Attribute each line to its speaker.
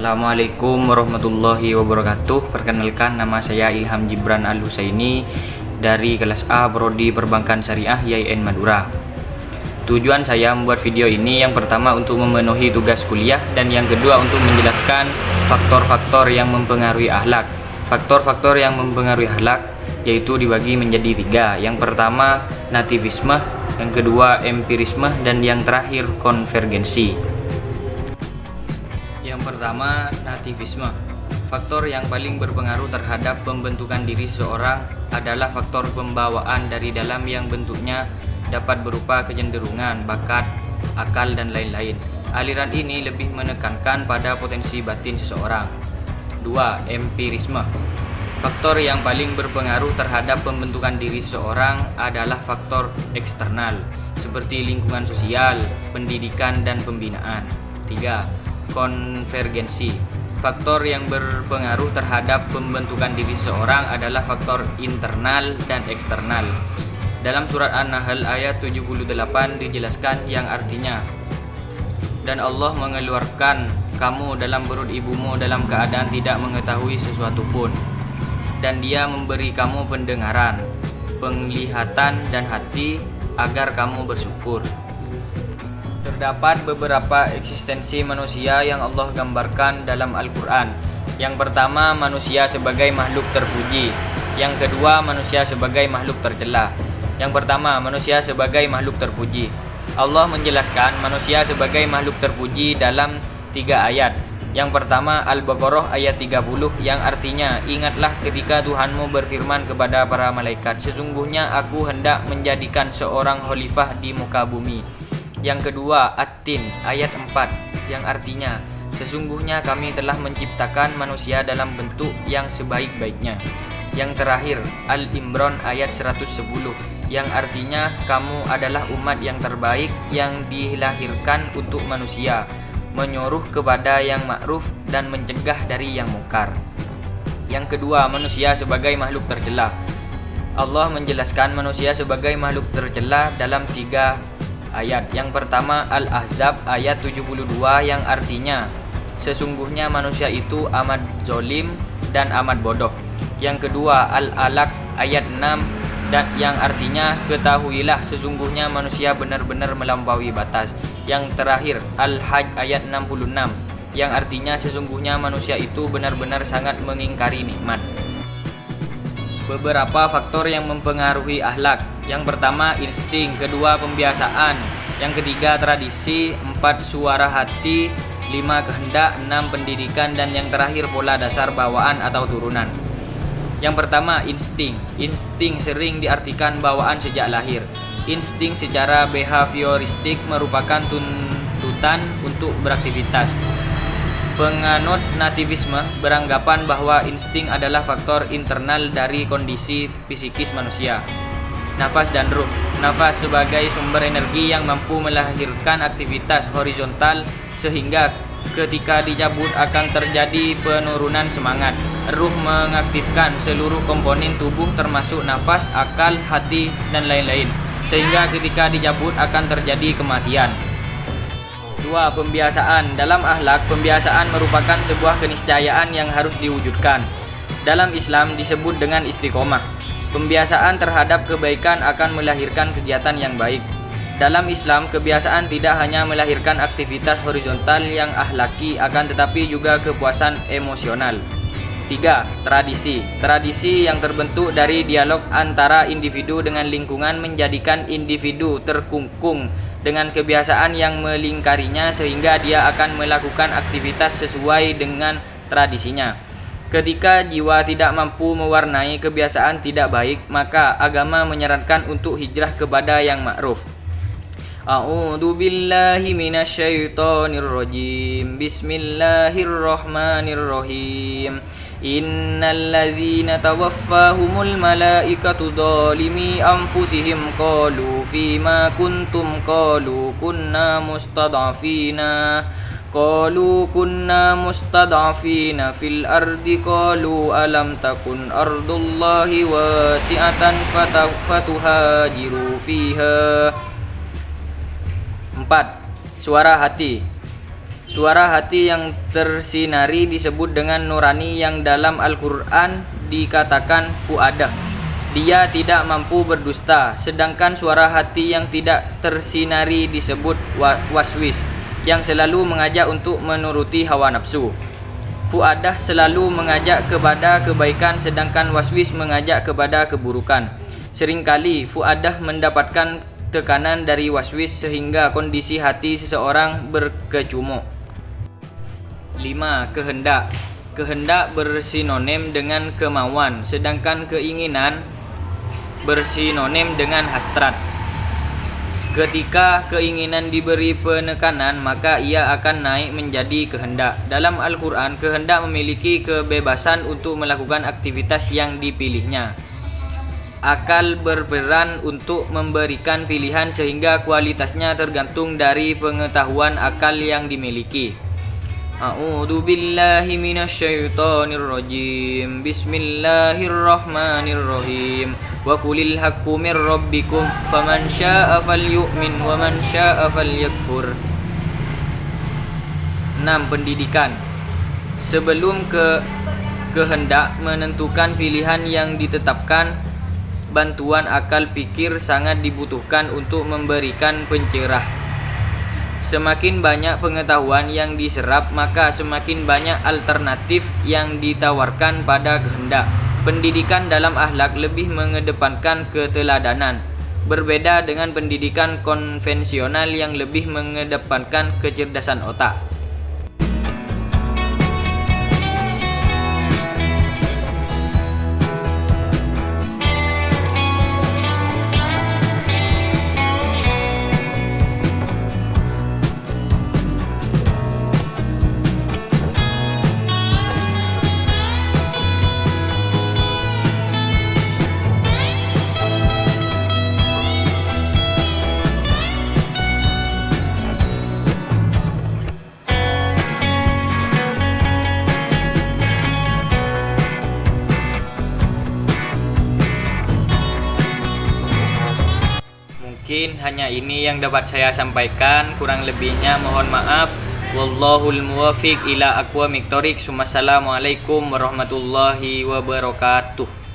Speaker 1: Assalamualaikum warahmatullahi wabarakatuh. Perkenalkan, nama saya Ilham Gibran Al-Husaini dari kelas A Prodi Perbankan Syariah YIN Madura. Tujuan saya membuat video ini yang pertama untuk memenuhi tugas kuliah dan yang kedua untuk menjelaskan faktor-faktor yang mempengaruhi akhlak. Faktor-faktor yang mempengaruhi akhlak yaitu dibagi menjadi tiga. Yang pertama nativisme, yang kedua empirisme, dan yang terakhir konvergensi. Yang pertama, nativisme. Faktor yang paling berpengaruh terhadap pembentukan diri seseorang adalah faktor pembawaan dari dalam yang bentuknya dapat berupa kecenderungan, bakat, akal, dan lain-lain. Aliran ini lebih menekankan pada potensi batin seseorang. 2. Empirisme. Faktor yang paling berpengaruh terhadap pembentukan diri seseorang adalah faktor eksternal, seperti lingkungan sosial, pendidikan, dan pembinaan. 3. Konvergensi. Faktor yang berpengaruh terhadap pembentukan diri seseorang adalah faktor internal dan eksternal. Dalam surat An-Nahl ayat 78 dijelaskan yang artinya, dan Allah mengeluarkan kamu dalam perut ibumu dalam keadaan tidak mengetahui sesuatu pun, dan Dia memberi kamu pendengaran, penglihatan, dan hati agar kamu bersyukur. Terdapat beberapa eksistensi manusia yang Allah gambarkan dalam Al-Quran. Yang pertama, manusia sebagai makhluk terpuji. Yang kedua, manusia sebagai makhluk tercela. Yang pertama, manusia sebagai makhluk terpuji. Allah menjelaskan manusia sebagai makhluk terpuji dalam 3 ayat. Yang pertama, Al-Baqarah ayat 30 yang artinya, ingatlah ketika Tuhanmu berfirman kepada para malaikat, sesungguhnya aku hendak menjadikan seorang khalifah di muka bumi. Yang kedua, At-Tin ayat 4 yang artinya, sesungguhnya kami telah menciptakan manusia dalam bentuk yang sebaik-baiknya. Yang terakhir, Al-Imran ayat 110 yang artinya, kamu adalah umat yang terbaik yang dilahirkan untuk manusia, menyuruh kepada yang ma'ruf dan mencegah dari yang mungkar. Yang kedua, manusia sebagai makhluk tercela. Allah menjelaskan manusia sebagai makhluk tercela dalam 3 ayat. Yang pertama, Al-Ahzab ayat 72 yang artinya, sesungguhnya manusia itu amat zolim dan amat bodoh. Yang kedua, Al-Alaq ayat 6 dan yang artinya, ketahuilah sesungguhnya manusia benar-benar melampaui batas. Yang terakhir, Al-Hajj ayat 66 yang artinya, sesungguhnya manusia itu benar-benar sangat mengingkari nikmat. Beberapa faktor yang mempengaruhi akhlak. Yang pertama, insting. Kedua, pembiasaan. Yang ketiga, tradisi. 4, suara hati. 5, kehendak. 6, pendidikan. Dan yang terakhir, pola dasar bawaan atau turunan. Yang pertama, insting. Insting sering diartikan bawaan sejak lahir. Insting secara behavioristik merupakan tuntutan untuk beraktivitas. Penganut nativisme beranggapan bahwa insting adalah faktor internal dari kondisi psikis manusia. Nafas dan ruh. Nafas sebagai sumber energi yang mampu melahirkan aktivitas horizontal sehingga ketika dicabut akan terjadi penurunan semangat. Ruh mengaktifkan seluruh komponen tubuh termasuk nafas, akal, hati, dan lain-lain sehingga ketika dicabut akan terjadi kematian. 2. Pembiasaan. Dalam akhlak, pembiasaan merupakan sebuah keniscayaan yang harus diwujudkan. Dalam Islam disebut dengan istiqomah. Pembiasaan terhadap kebaikan akan melahirkan kegiatan yang baik. Dalam Islam, kebiasaan tidak hanya melahirkan aktivitas horizontal yang akhlaki, akan tetapi juga kepuasan emosional. 3. Tradisi. Tradisi yang terbentuk dari dialog antara individu dengan lingkungan menjadikan individu terkungkung dengan kebiasaan yang melingkarinya sehingga dia akan melakukan aktivitas sesuai dengan tradisinya. Ketika jiwa tidak mampu mewarnai kebiasaan tidak baik, maka agama menyarankan untuk hijrah kepada yang ma'ruf. A'udzu billahi minasyaitonir rajim. Bismillahirrahmanirrahim. Innal ladzina tawaffahumul malaikatu dzalimi anfusihim qalu fima kuntum qalu kunna mustad'afina fil ardi qalu alam takun ardullahi wasi'atan fatuhajiru fiha. 4. Suara hati. Suara hati yang tersinari disebut dengan nurani, yang dalam Al-Quran dikatakan fuadah. Dia tidak mampu berdusta. Sedangkan suara hati yang tidak tersinari disebut waswis, yang selalu mengajak untuk menuruti hawa nafsu. Fuadah selalu mengajak kepada kebaikan, sedangkan waswis mengajak kepada keburukan. Seringkali fuadah mendapatkan tekanan dari waswis sehingga kondisi hati seseorang berkecumuk. 5. Kehendak. Kehendak bersinonim dengan kemauan, sedangkan keinginan bersinonim dengan hasrat. Ketika keinginan diberi penekanan, maka ia akan naik menjadi kehendak. Dalam Al-Quran, kehendak memiliki kebebasan untuk melakukan aktivitas yang dipilihnya. Akal berperan untuk memberikan pilihan sehingga kualitasnya tergantung dari pengetahuan akal yang dimiliki. A'udzu billahi minasyaitonir rajim. Bismillahirrahmanirrahim. Wa qulil haqqu mir rabbikum faman syaa'a falyu'min wa man syaa'a falyakfur. 6. Pendidikan. Sebelum kehendak menentukan pilihan yang ditetapkan, bantuan akal pikir sangat dibutuhkan untuk memberikan pencerah. Semakin banyak pengetahuan yang diserap, maka semakin banyak alternatif yang ditawarkan pada kehendak. Pendidikan dalam akhlak lebih mengedepankan keteladanan, berbeda dengan pendidikan konvensional yang lebih mengedepankan kecerdasan otak. Mungkin hanya ini yang dapat saya sampaikan, kurang lebihnya mohon maaf. Wallahul muwaffiq ila aqwamit thoriq. Wassalamualaikum warahmatullahi wabarakatuh.